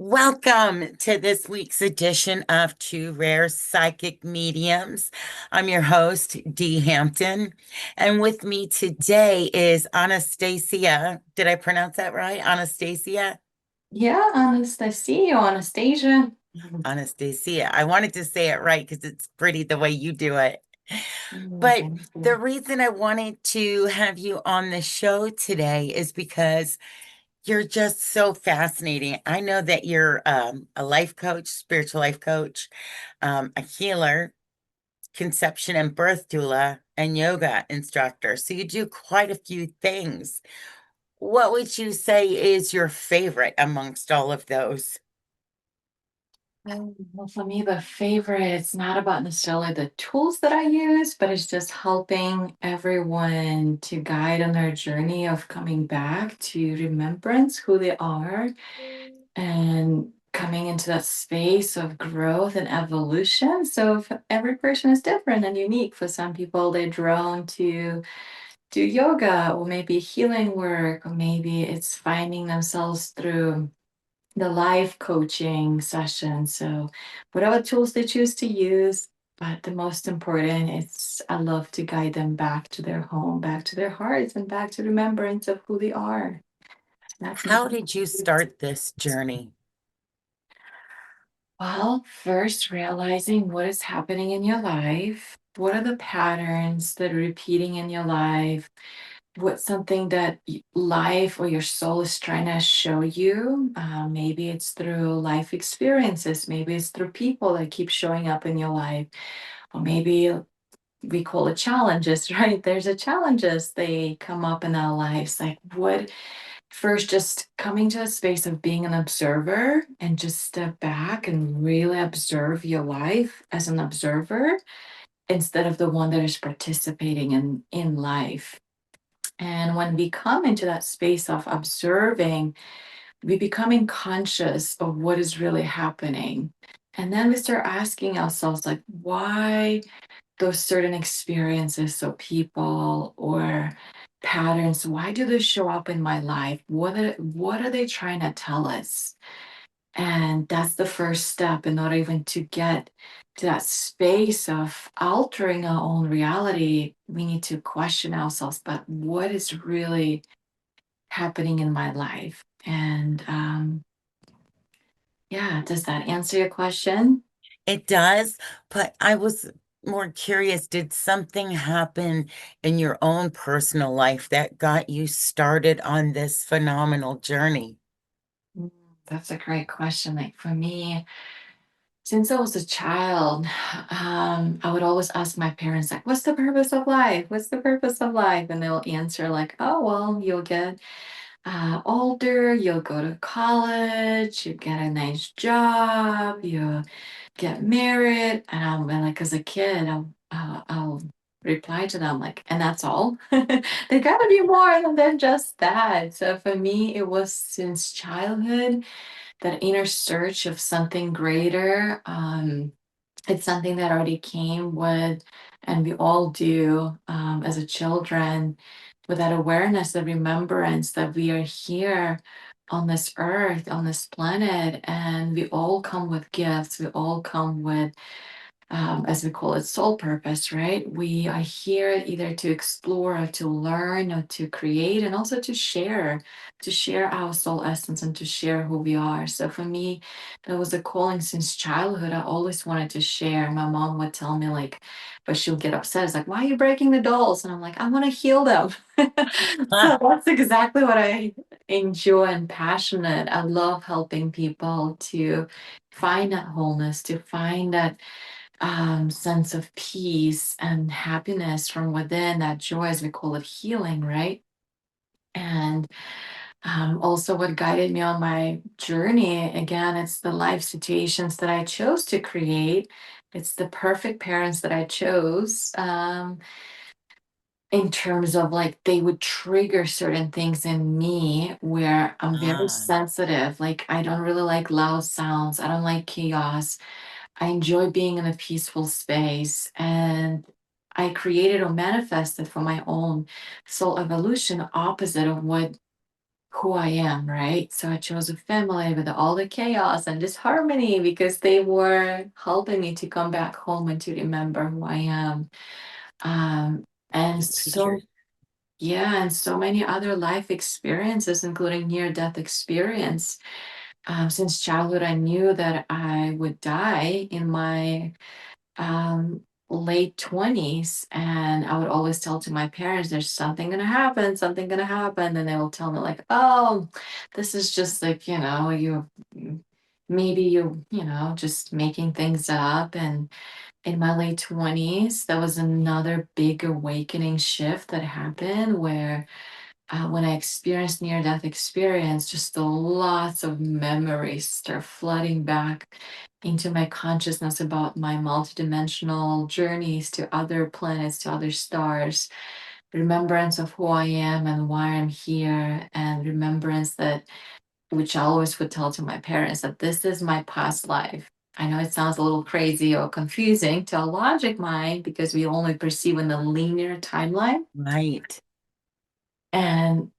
Welcome to this week's edition of Two Rare Psychic Mediums. I'm your host, Dee Hampton, and with me today is Anastasia. Did I pronounce that right? Anastasia? Yeah, Anastasia. Anastasia. I wanted to say it right because it's pretty the way you do it. But Thank the you. reason I wanted to have you on the show today is because you're just so fascinating. I know that you're a life coach, spiritual life coach, a healer, conception and birth doula, and yoga instructor. So you do quite a few things. What would you say is your favorite amongst all of those? Well, for me, the favorite, it's not about necessarily the tools that I use, but it's just helping everyone to guide on their journey of coming back to remembrance who they are and coming into that space of growth and evolution. So every person is different and unique. For some people, they're drawn to do yoga or maybe healing work, or maybe it's finding themselves through the life coaching session. So, whatever tools they choose to use, but the most important is I love to guide them back to their home, back to their hearts, and back to remembrance of who they are. That's my. How did you start this journey? Well, first realizing what is happening in your life. What are the patterns that are repeating in your life? What's something that life or your soul is trying to show you? Maybe it's through life experiences, maybe it's through people that keep showing up in your life, or maybe we call it challenges, right? There's a challenges they come up in our lives. Like what first just coming to a space of being an observer and just step back and really observe your life as an observer instead of the one that is participating in life. And when we come into that space of observing, we becoming conscious of what is really happening. And then we start asking ourselves, like, why those certain experiences, so people or patterns, why do they show up in my life? What are they trying to tell us? And that's the first step in order even to get to that space of altering our own reality. We need to question ourselves, but what is really happening in my life? And yeah, does that answer your question? It does, but I was more curious, did something happen in your own personal life that got you started on this phenomenal journey? Mm, That's a great question. Like for me, since I was a child, I would always ask my parents, like, what's the purpose of life? What's the purpose of life? And they'll answer, like, oh, well, you'll get older, you'll go to college, you get a nice job, you get married. And like, as a kid, I'll reply to them, like, and that's all. There gotta be more than just that. So for me, it was since childhood that inner search of something greater. It's something that already came with, and we all do as a children, with that awareness, the remembrance that we are here on this earth, on this planet, and we all come with gifts. We all come with as we call it, soul purpose, right? We are here either to explore or to learn or to create and also to share our soul essence and to share who we are. So for me, that was a calling since childhood. I always wanted to share. My mom would tell me, like, but she'll get upset. It's like, why are you breaking the dolls? And I'm like, I want to heal them. So Ah, that's exactly what I enjoy and passionate. I love helping people to find that wholeness, to find that sense of peace and happiness from within, that joy, as we call it, healing, right? And also, what guided me on my journey, again, it's the life situations that I chose to create. It's the perfect parents that I chose. In terms of like they would trigger certain things in me where I'm very ah. sensitive. Like I don't really like loud sounds. I don't like chaos. I enjoy being in a peaceful space, and I created or manifested for my own soul evolution opposite of what who I am, right? So I chose a family with all the chaos and just harmony because they were helping me to come back home and to remember who I am. Um, and Good to hear. so, yeah, and so many other life experiences, including near-death experience. Since childhood, I knew that I would die in my um, late 20s. And I would always tell to my parents, there's something going to happen, something going to happen. And they will tell me, like, oh, this is just like, maybe just making things up. And in my late 20s, that was another big awakening shift that happened where when I experienced near death experience, just the lots of memories start flooding back into my consciousness about my multidimensional journeys to other planets, to other stars, remembrance of who I am and why I'm here, and remembrance that, which I always would tell to my parents, that this is my past life. I know it sounds a little crazy or confusing to a logic mind because we only perceive in the linear timeline. Right. And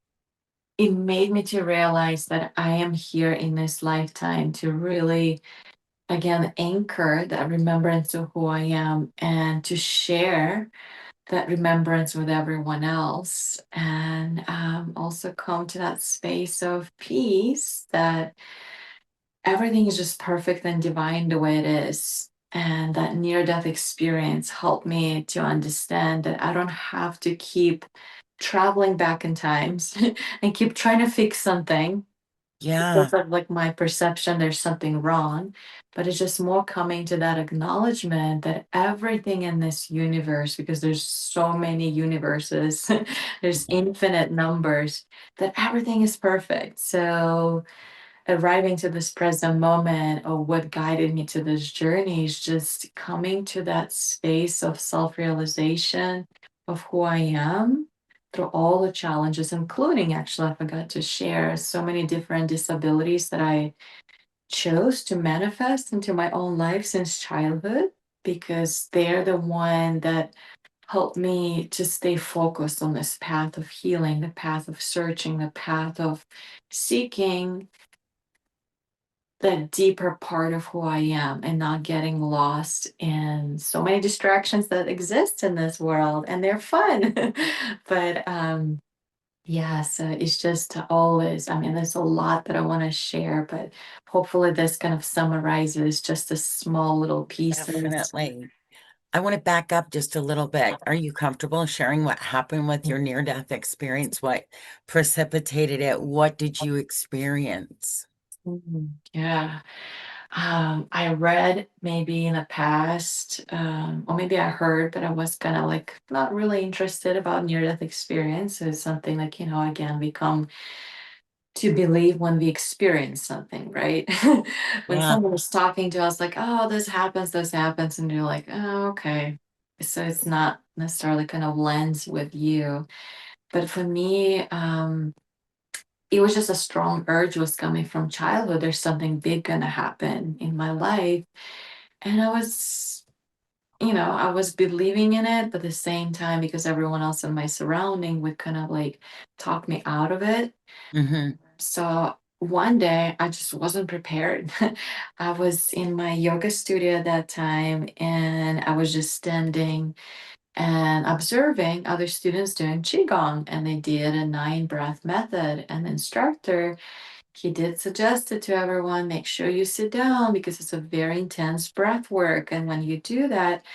it made me to realize that I am here in this lifetime to really, again, anchor that remembrance of who I am and to share that remembrance with everyone else. And also come to that space of peace that everything is just perfect and divine the way it is. And that near death experience helped me to understand that I don't have to keep traveling back in times and keep trying to fix something Yeah. because of like my perception there's something wrong, but it's just more coming to that acknowledgement that everything in this universe, because there's so many universes, there's infinite numbers, that everything is perfect. So arriving to this present moment, or what guided me to this journey, is just coming to that space of self-realization of who I am through all the challenges, including, actually, I forgot to share, so many different disabilities that I chose to manifest into my own life since childhood, because they're the one that helped me to stay focused on this path of healing, the path of searching, the path of seeking the deeper part of who I am and not getting lost in so many distractions that exist in this world, and they're fun. But yeah, so it's just always, I mean, there's a lot that I want to share, but hopefully this kind of summarizes just a small little pieces. Definitely. I want to back up just a little bit. Are you comfortable sharing what happened with your near-death experience? What precipitated it? What did you experience? Yeah. I read maybe in the past, or maybe I heard, but I was kind of like not really interested about near-death experience. It's something like, again, we come to believe when we experience something, right? When Yeah. someone is talking to us, like, oh, this happens, and you're like, oh, okay. So it's not necessarily kind of lens with you. But for me, it was just a strong urge was coming from childhood. There's something big gonna happen in my life. And I was believing in it, but at the same time, because everyone else in my surrounding would kind of like talk me out of it. Hmm. So one day I just wasn't prepared. I was in my yoga studio at that time, and I was just standing and observing other students doing Qigong, and they did a 9 breath method. And the instructor, he did suggest it to everyone, make sure you sit down because it's a very intense breath work. And when you do that,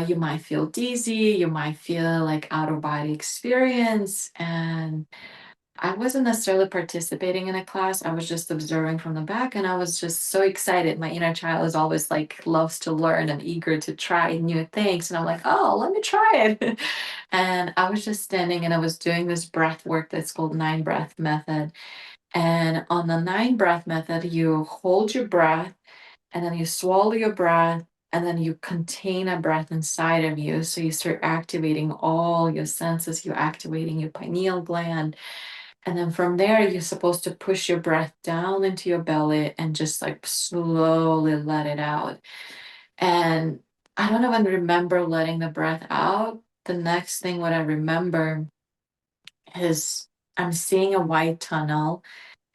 you might feel dizzy, you might feel like out of body experience. And I wasn't necessarily participating in a class. I was just observing from the back, and I was just so excited. My inner child is always like loves to learn and eager to try new things. And I'm like, oh, let me try it. And I was just standing and I was doing this breath work that's called 9 breath method. And on the 9 breath method, you hold your breath and then you swallow your breath and then you contain a breath inside of you. So you start activating all your senses, you're activating your pineal gland. And then from there, you're supposed to push your breath down into your belly and just like slowly let it out. And I don't even remember letting the breath out. The next thing what I remember is I'm seeing a white tunnel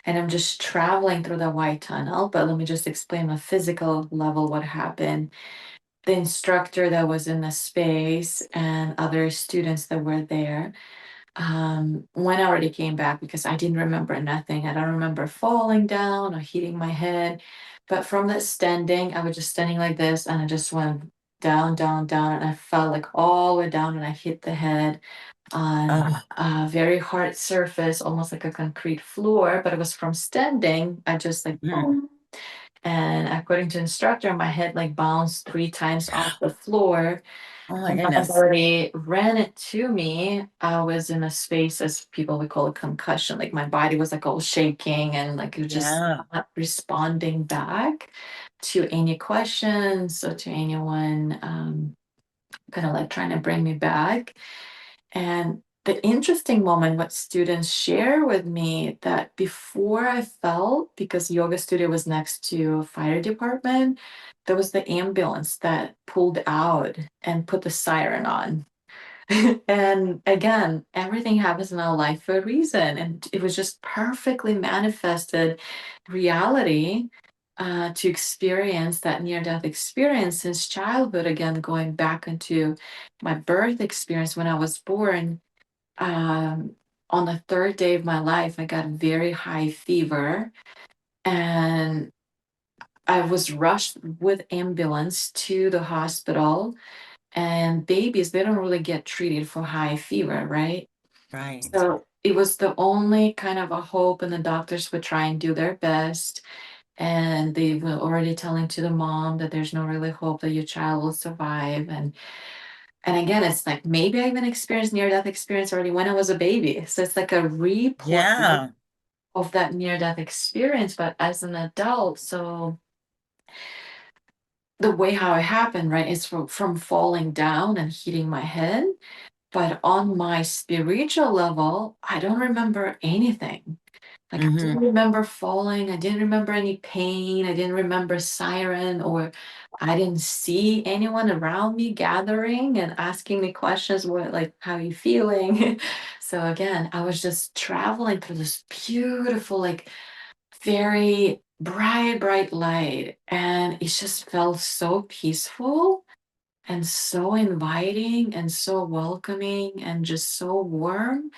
and I'm just traveling through the white tunnel. But let me just explain on a physical level what happened. The instructor that was in the space and other students that were there, when I already came back, because I didn't remember nothing. I don't remember falling down or hitting my head. But from that standing, I was just standing like this and I just went down, down, down. And I fell like all the way down and I hit the head on Oh, a very hard surface, almost like a concrete floor. But it was from standing. I just like, mm. boom. And according to instructor, my head like bounced 3 times off the floor. Oh my And when goodness. somebody ran it to me, I was in a space, as people would call a concussion. Like my body was like all shaking and like it was just Yeah. not responding back to any questions or to anyone kind of like trying to bring me back. And the interesting moment, what students share with me that before I fell, because yoga studio was next to fire department, there was the ambulance that pulled out and put the siren on. And again, everything happens in our life for a reason. And it was just perfectly manifested reality to experience that near death experience since childhood. Again, going back into my birth experience when I was born, on the third day of my life, I got very high fever and I was rushed with ambulance to the hospital. And babies, they don't really get treated for high fever, right? Right. So it was the only kind of a hope, and the doctors would try and do their best. And they were already telling to the mom that there's no really hope that your child will survive. And again, it's like maybe I even experienced near-death experience already when I was a baby. So it's like a replay Yeah. of that near-death experience, but as an adult. So the way how it happened, right, is from falling down and hitting my head. But on my spiritual level, I don't remember anything. Like I Hmm. didn't remember falling, I didn't remember any pain, I didn't remember siren, or I didn't see anyone around me gathering and asking me questions, what like how are you feeling? So again, I was just traveling through this beautiful, like very bright, bright light. And it just felt so peaceful and so inviting and so welcoming and just so warm.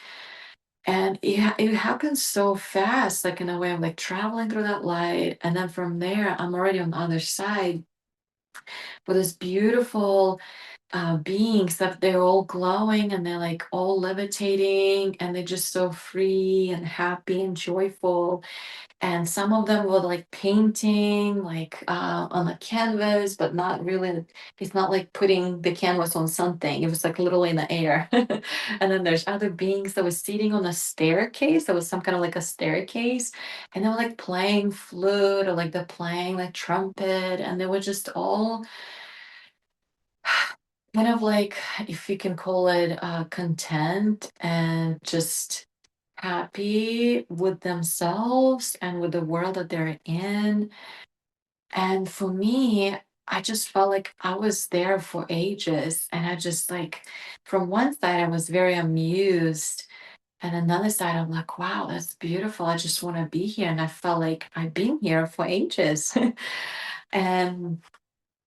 And it happens so fast, like in a way, I'm like traveling through that light. And then from there, I'm already on the other side with this beautiful beings that they're all glowing and they're like all levitating and they're just so free and happy and joyful. And some of them were like painting like on a canvas, but not really. It's not like putting the canvas on something. It was like literally in the air. And then there's other beings that was sitting on a staircase. That was some kind of like a staircase, and they were like playing flute or like they're playing like trumpet, and they were just all kind of like, if you can call it, content and just happy with themselves and with the world that they're in. And for me, I just felt like I was there for ages. And I just like, from one side, I was very amused. And another side, I'm like, wow, that's beautiful. I just want to be here. And I felt like I've been here for ages. And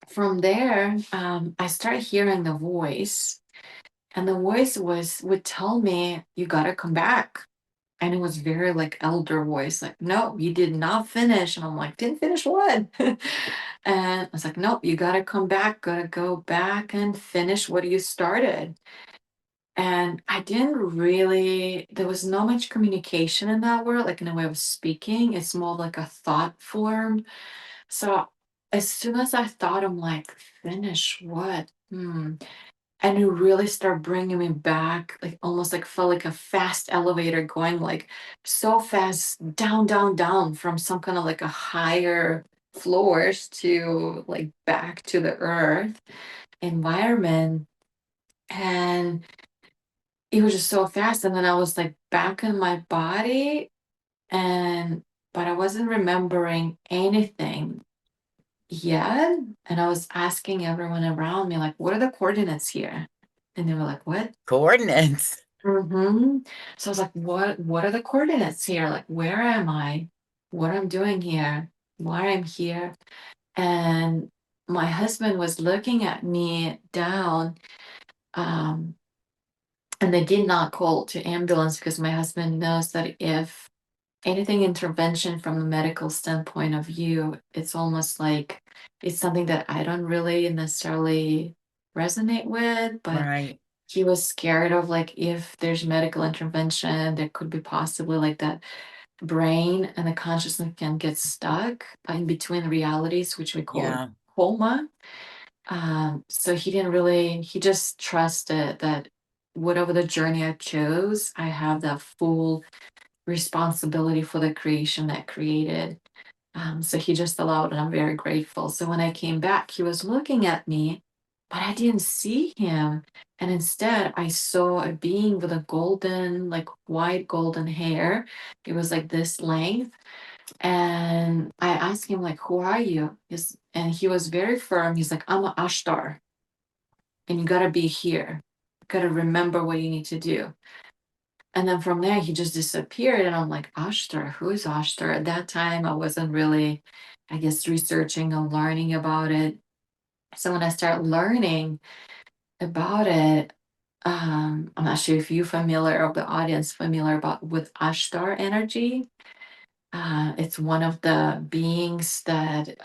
from there, I started hearing the voice. And the voice would tell me, you gotta come back. And it was very like elder voice, like, no, you did not finish. And I'm like, didn't finish what? And I was like, nope, you gotta come back, gotta go back and finish what you started. And I didn't really, there was not much communication in that word, like in a way of speaking. It's more like a thought form. So as soon as I thought, I'm like, finish what? And it really started bringing me back, like almost like felt like a fast elevator going like so fast down, down, down from some kind of like a higher floors to like back to the earth environment. And it was just so fast. And then I was like back in my body and but I wasn't remembering anything yet. And I was asking everyone around me, like, what are the coordinates here? And they were like, what? Coordinates. hmm So I was like, what are the coordinates here? Like, where am I? What I'm doing here? Why I'm here? And my husband was looking at me down, um, and they did not call to ambulance because my husband knows that if anything intervention from the medical standpoint of view, it's almost like it's something that I don't really necessarily resonate with, but Right. he was scared of like if there's medical intervention, there could be possibly like that brain and the consciousness can get stuck in between realities, which we call Yeah. coma. So he didn't really, he just trusted that whatever the journey I chose, I have that full responsibility for the creation that created. So he just allowed, and I'm very grateful. So when I came back, he was looking at me, but I didn't see him. And instead, I saw a being with a golden, like white golden hair. It was like this length. And I asked him, like, who are you? And he was very firm. He's like, I'm an Ashtar, and you gotta be here. You gotta remember what you need to do. And then from there, he just disappeared. And I'm like, Ashtar, who is Ashtar? At that time, I wasn't really, I guess, researching and learning about it. So when I start learning about it, I'm not sure if you're familiar or the audience familiar about with Ashtar energy. It's one of the beings that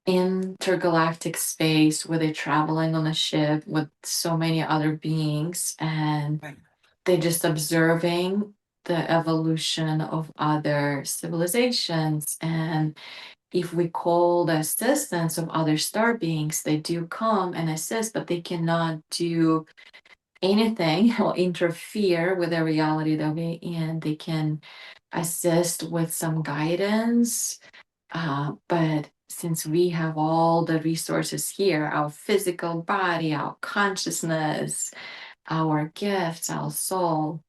intergalactic space where they're traveling on a ship with so many other beings and Right. they're just observing the evolution of other civilizations. And if we call the assistance of other star beings, they do come and assist, but they cannot do anything or interfere with the reality that we're in. They can assist with some guidance, but since we have all the resources here, our physical body, our consciousness, our gifts, our soul.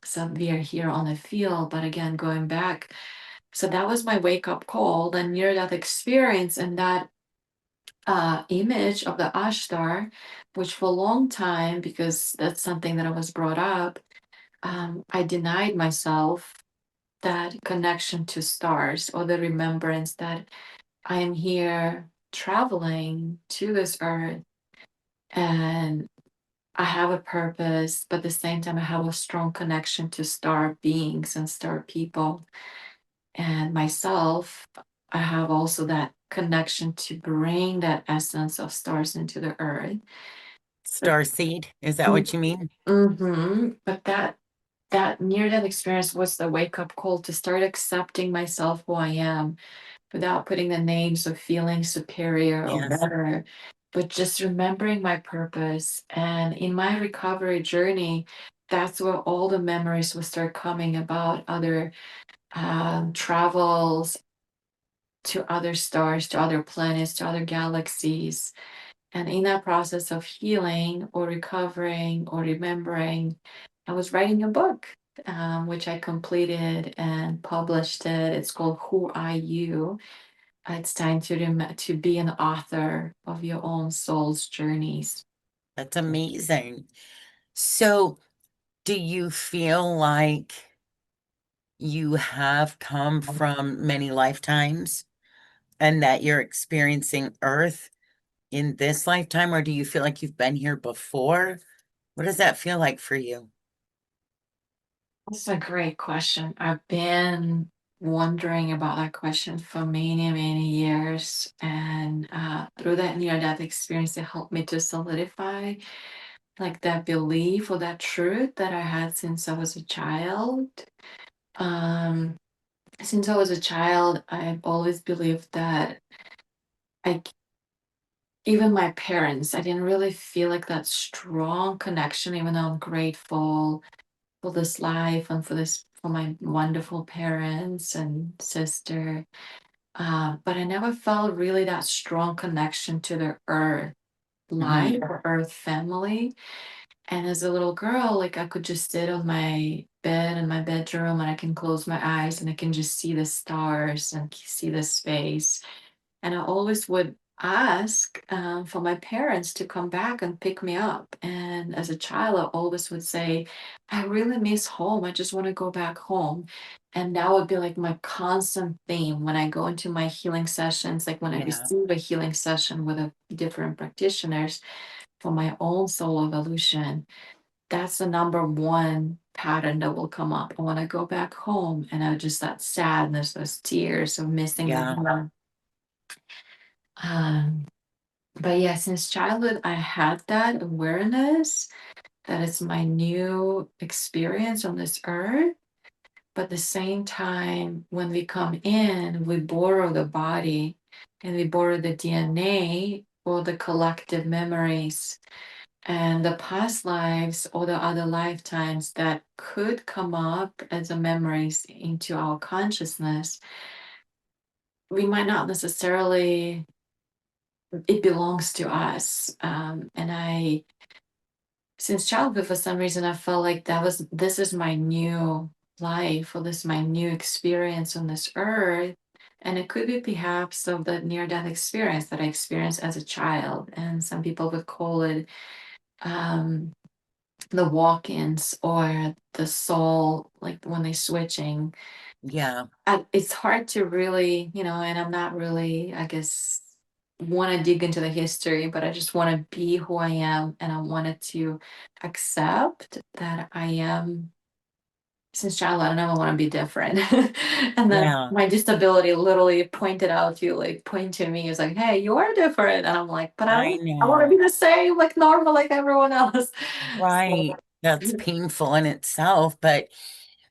So we are here on the field, but again, going back, so that was my wake up call, the near death experience, and that image of the Ashtar, which for a long time, because that's something that I was brought up, I denied myself that connection to stars or the remembrance that I am here traveling to this earth and I have a purpose, but at the same time, I have a strong connection to star beings and star people. And myself, I have also that connection to bring that essence of stars into the earth. But, Starseed, is that what you mean? but that near death experience was the wake up call to start accepting myself who I am without putting the names of feeling superior or Yes. better, but just remembering my purpose. And in my recovery journey, that's where all the memories will start coming about other travels to other stars, to other planets, to other galaxies. And in that process of healing or recovering or remembering, I was writing a book, which I completed and published it. It's called Who Are You? It's time to be an author of your own soul's journeys. That's amazing. So, do you feel like you have come from many lifetimes and that you're experiencing Earth in this lifetime, or do you feel like you've been here before? What does that feel like for you? That's a great question. I've been wondering about that question for many, many years. And through that near death experience, it helped me to solidify like that belief or that truth that I had since I was a child. Um, since I was a child, I've always believed that I, even my parents, I didn't really feel like that strong connection, even though I'm grateful for this life and for my wonderful parents and sister. But I never felt really that strong connection to the earth life Hmm. or earth family. And as a little girl, like I could just sit on my bed in my bedroom and I can close my eyes and I can just see the stars and see the space. And I always would ask for my parents to come back and pick me up. And as a child, I always would say, I really miss home. I just want to go back home. And that would be like my constant theme when I go into my healing sessions, like when I Yeah, receive a healing session with a different practitioners for my own soul evolution. That's the number one pattern that will come up. I want to go back home, and I just that sadness, those tears of missing my yeah, mom. Um, but yeah, since childhood, I had that awareness that it's my new experience on this earth. But at the same time, when we come in, we borrow the body and we borrow the DNA or the collective memories and the past lives or the other lifetimes that could come up as a memories into our consciousness. We might not necessarily, it belongs to us. And I, since childhood, for some reason, I felt like this is my new life, or this is my new experience on this earth. And it could be perhaps of the near death experience that I experienced as a child. And some people would call it um, the walk-ins or the soul, like when they're switching. yeah, It's hard to really, and I'm not really, I guess, want to dig into the history, but I just want to be who I am, and I wanted to accept that I am. Since childhood, I never want to be different. And then yeah. my disability literally pointed out to, like, point to me, is like, hey, you are different. And I'm like, but I I want to know. be the same, like normal, like everyone else. So Right. That's painful in itself, but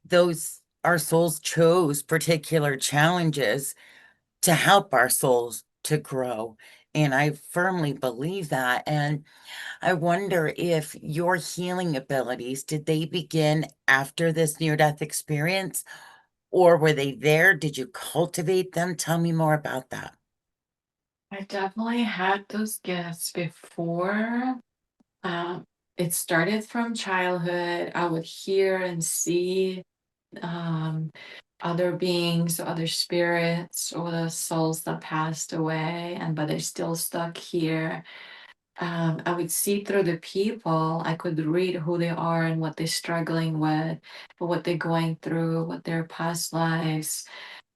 those our souls chose particular challenges to help our souls to grow. And I firmly believe that. And I wonder if your healing abilities, did they begin after this near-death experience, or were they there? Did you cultivate them? Tell me more about that. I definitely had those gifts before. Um, it started from childhood. I would hear and see um, other beings, other spirits, or the souls that passed away, and but they're still stuck here. I would see through the people. I could read who they are and what they're struggling with, or what they're going through, what their past lives,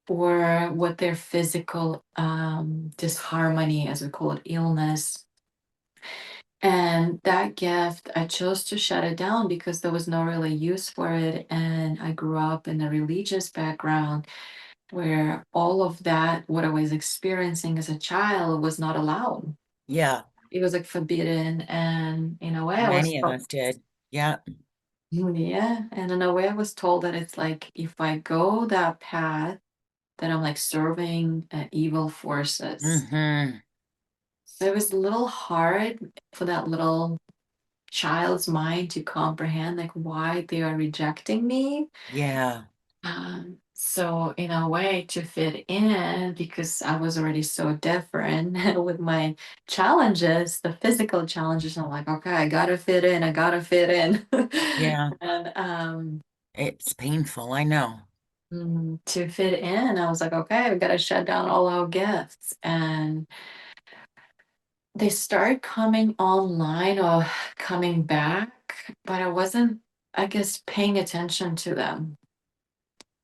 or what their physical disharmony, as we call it, illness. And that gift, I chose to shut it down because there was no really use for it. And I grew up in a religious background where all of that, what I was experiencing as a child, was not allowed. Yeah, It was like forbidden. And in a way, I was many of told, us did. Yeah. yeah. And in a way, I was told that it's like if I go that path, then I'm like serving evil forces. Hmm. So it was a little hard for that little child's mind to comprehend like why they are rejecting me. Yeah. So in a way to fit in, because I was already so different with my challenges, the physical challenges, I'm like, okay, I gotta fit in, I gotta fit in. Yeah. And It's painful, I know. to fit in, I was like, okay, we gotta shut down all our gifts. And they started coming online or coming back, but I wasn't, I guess, paying attention to them.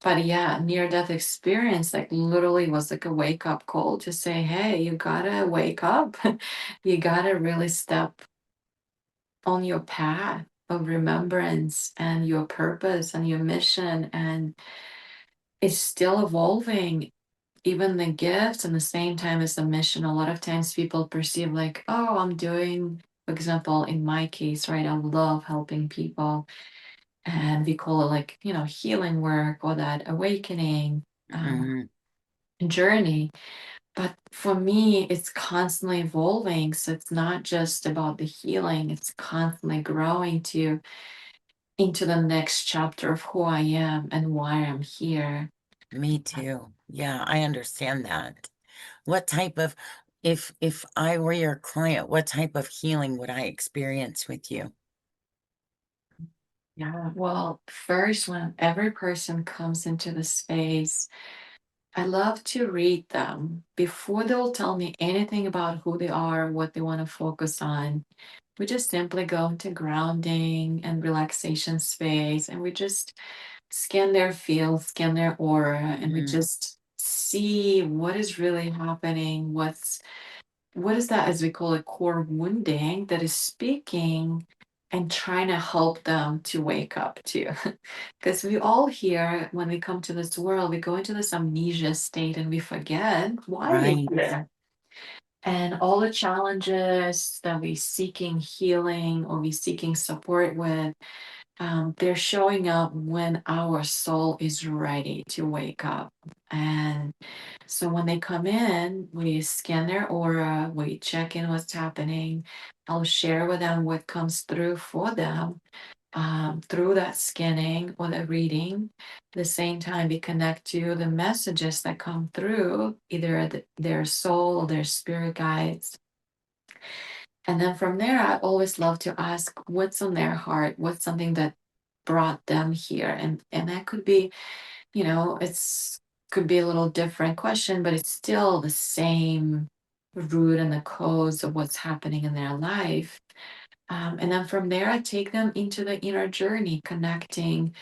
But yeah, near death experience like literally was like a wake up call to say, hey, you gotta wake up. You gotta really step on your path of remembrance and your purpose and your mission. And it's still evolving, even the gifts and the same time as the mission. A lot of times people perceive like, oh, I'm doing, for example, in my case, right, I love helping people, and we call it like, healing work or that awakening Hmm. journey. But for me, it's constantly evolving. So it's not just about the healing, it's constantly growing to into the next chapter of who I am and why I'm here. Me too. Yeah, I understand that. What type of, if I were your client, what type of healing would I experience with you? Yeah. Well, first, when every person comes into the space, I love to read them before they'll tell me anything about who they are, what they want to focus on. We just simply go into grounding and relaxation space, and we just scan their field, scan their aura, and we Mm, just see what is really happening, what is that, as we call it, core wounding that is speaking and trying to help them to wake up too. Because we all here, when we come to this world, we go into this amnesia state and we forget why we're right. here. And all the challenges that we seeking healing or we seeking support with, they're showing up when our soul is ready to wake up. And so when they come in, we scan their aura, we check in what's happening. I'll share with them what comes through for them through that scanning or the reading. At the same time, we connect to the messages that come through, either their soul or their spirit guides. And then from there, I always love to ask what's on their heart, what's something that brought them here. And that could be, it's could be a little different question, but it's still the same root and the cause of what's happening in their life. And then from there, I take them into the inner journey, connecting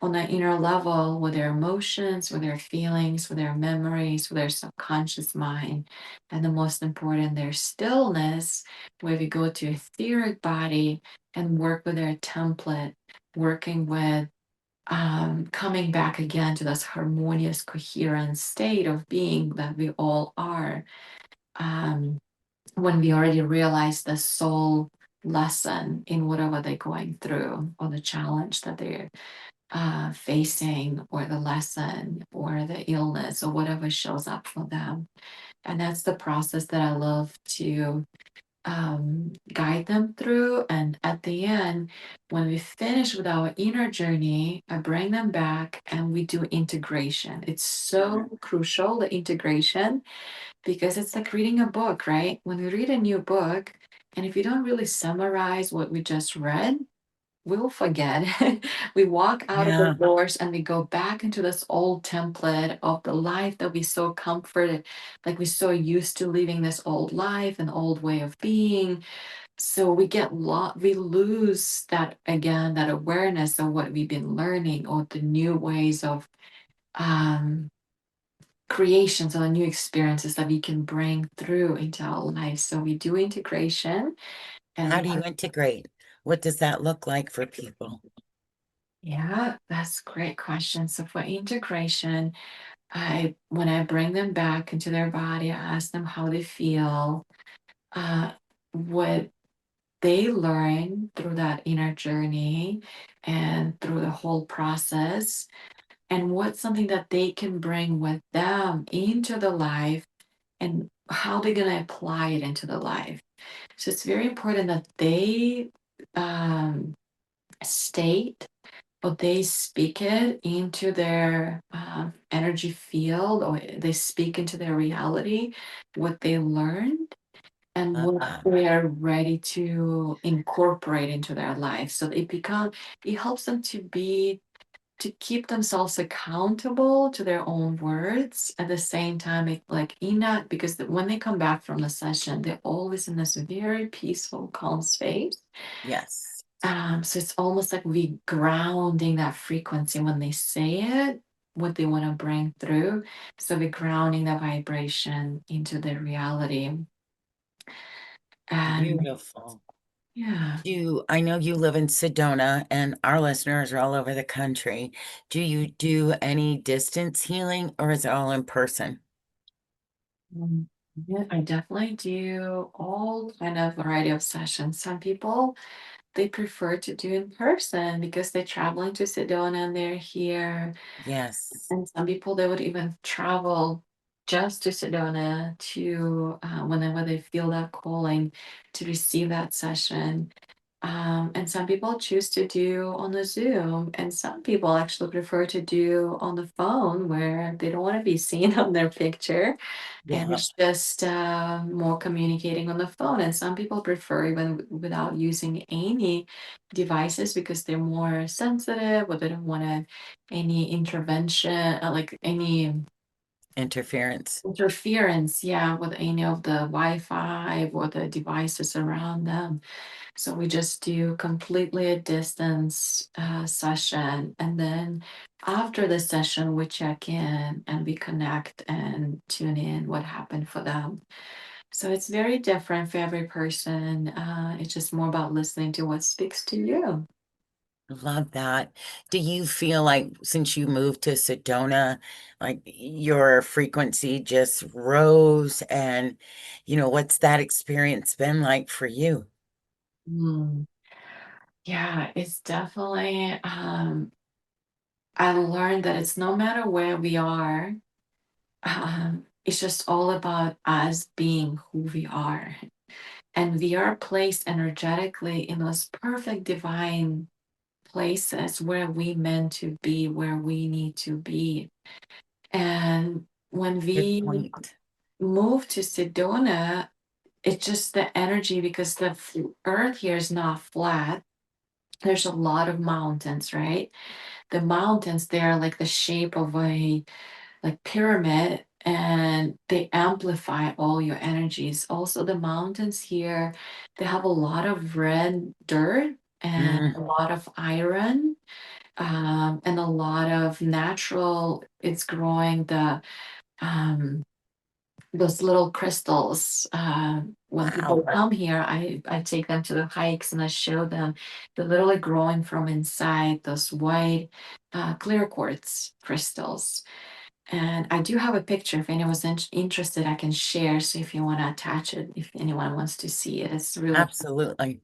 on that inner level with their emotions, with their feelings, with their memories, with their subconscious mind. And the most important, their stillness, where we go to etheric body and work with their template, working with coming back again to this harmonious, coherent state of being that we all are. Um, when we already realize the soul lesson in whatever they're going through, or the challenge that they're facing, or the lesson, or the illness, or whatever shows up for them. And that's the process that I love to guide them through. And at the end, when we finish with our inner journey, I bring them back and we do integration. It's so crucial, the integration, because it's like reading a book, right? When we read a new book, and if you don't really summarize what we just read, we'll forget. We walk out of the Yeah. doors and we go back into this old template of the life that we so comforted, like we're so used to living this old life, an old way of being. So we lose that again, that awareness of what we've been learning, or the new ways of um creations or the new experiences that we can bring through into our lives. So we do integration. How And do you integrate? What does that look like for people? yeah, that's a great question. So for integration, when I bring them back into their body, I ask them how they feel, uh, what they learn through that inner journey and through the whole process, and what's something that they can bring with them into the life, and how they're going to apply it into the life. So it's very important that they um, state, or they speak it into their energy field, or they speak into their reality, what they learned and what Uh, they are ready to incorporate into their life. So it helps them to keep themselves accountable to their own words. At the same time, like in that, because when they come back from the session, they're always in this very peaceful, calm space. yes. So it's almost like we grounding that frequency when they say it, what they want to bring through. So we're grounding that vibration into their reality. And Beautiful. yeah. I know you live in Sedona and our listeners are all over the country. Do you do any distance healing or is it all in person? Mm, yeah, I definitely do all kind of variety of sessions. Some people they prefer to do in person because they're traveling to Sedona and they're here. Yes. And some people they would even travel just to Sedona to whenever they feel that calling to receive that session. And some people choose to do on the Zoom, and some people actually prefer to do on the phone where they don't want to be seen on their picture, and Yeah. it's just more communicating on the phone. And some people prefer even without using any devices because they're more sensitive, or they don't want any intervention, like any. Interference. interference, yeah, with any of the Wi-Fi or the devices around them. So we just do completely a distance session. And then after the session, we check in and we connect and tune in what happened for them. So it's very different for every person. It's just more about listening to what speaks to you. Love that. Do you feel like since you moved to Sedona, like your frequency just rose and, what's that experience been like for you? Mm. Yeah, it's definitely, I learned that it's no matter where we are, it's just all about us being who we are. And we are placed energetically in those perfect divine places where we meant to be, where we need to be. And when Good we point. move to Sedona, it's just the energy because the earth here is not flat. There's a lot of mountains, right? The mountains, they're like the shape of a like pyramid and they amplify all your energies. Also, the mountains here, they have a lot of red dirt and Mm, a lot of iron, and a lot of natural, it's growing the those little crystals. When people wow. come here, I take them to the hikes and I show them they're literally growing from inside those white clear quartz crystals. And I do have a picture. If anyone's interested, I can share. So if you want to attach it, if anyone wants to see it, it's really. Absolutely.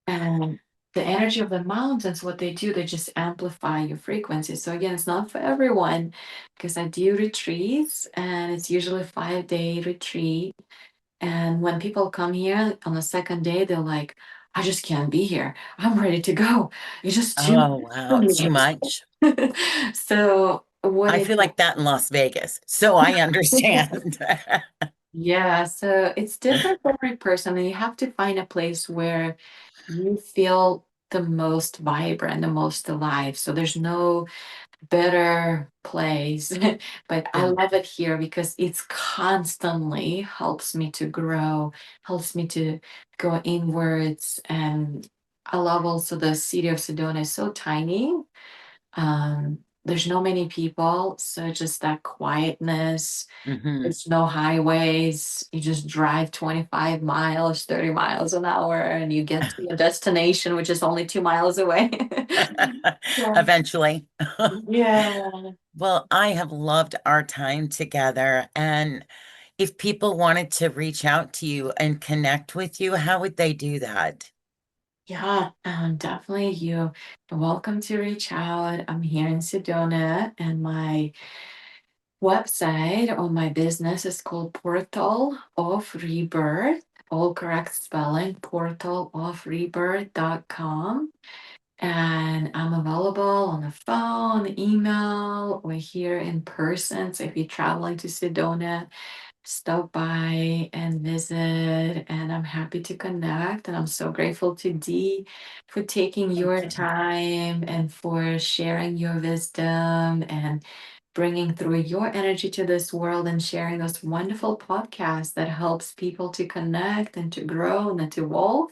And the energy of the mountains, what they do, they just amplify your frequency. So again, it's not for everyone because I do retreats and it's usually a 5-day retreat. And when people come here on the second day, they're like, I just can't be here. I'm ready to go. It's just too much Oh, for wow. Too me. much. So what I it feel like that in Las Vegas, so I understand. yeah, so it's different for every person, and you have to find a place where you feel the most vibrant, the most alive. So there's no better place, but I Good. love it here because it's constantly helps me to grow, helps me to go inwards. And I love also the city of Sedona is so tiny. There's no many people, so just that quietness. Hmm. There's no highways. You just drive 25 miles, 30 miles an hour, and you get to your destination, which is only 2 miles away. Yeah. Eventually. Yeah. Well, I have loved our time together. And if people wanted to reach out to you and connect with you, how would they do that? Yeah, definitely. You're welcome to reach out. I'm here in Sedona, and my website or my business is called Portal of Rebirth. All correct spelling, portalofrebirth.com. And I'm available on the phone, email, or here in person. So if you're traveling to Sedona, stop by and visit. And I'm happy to connect. And I'm so grateful to Dee for taking Thank your you. time and for sharing your wisdom and bringing through your energy to this world and sharing those wonderful podcasts that helps people to connect and to grow and to evolve,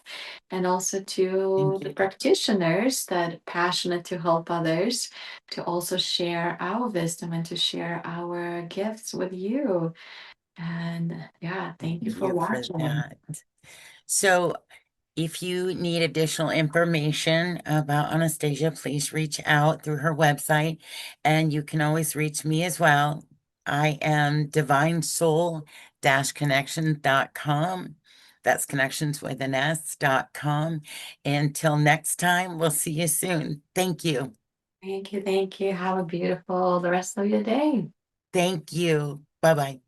and also to Thank the you. practitioners that passionate to help others to also share our wisdom and to share our gifts with you. And yeah, thank you Thank for you for watching. that. So, if you need additional information about Anastasia, please reach out through her website, and you can always reach me as well. I am divinesoul-connection.com. That's connections with an S.com. Until next time, we'll see you soon. Thank you. Thank you. Thank you. Have a beautiful the rest of your day. Thank you. Bye bye.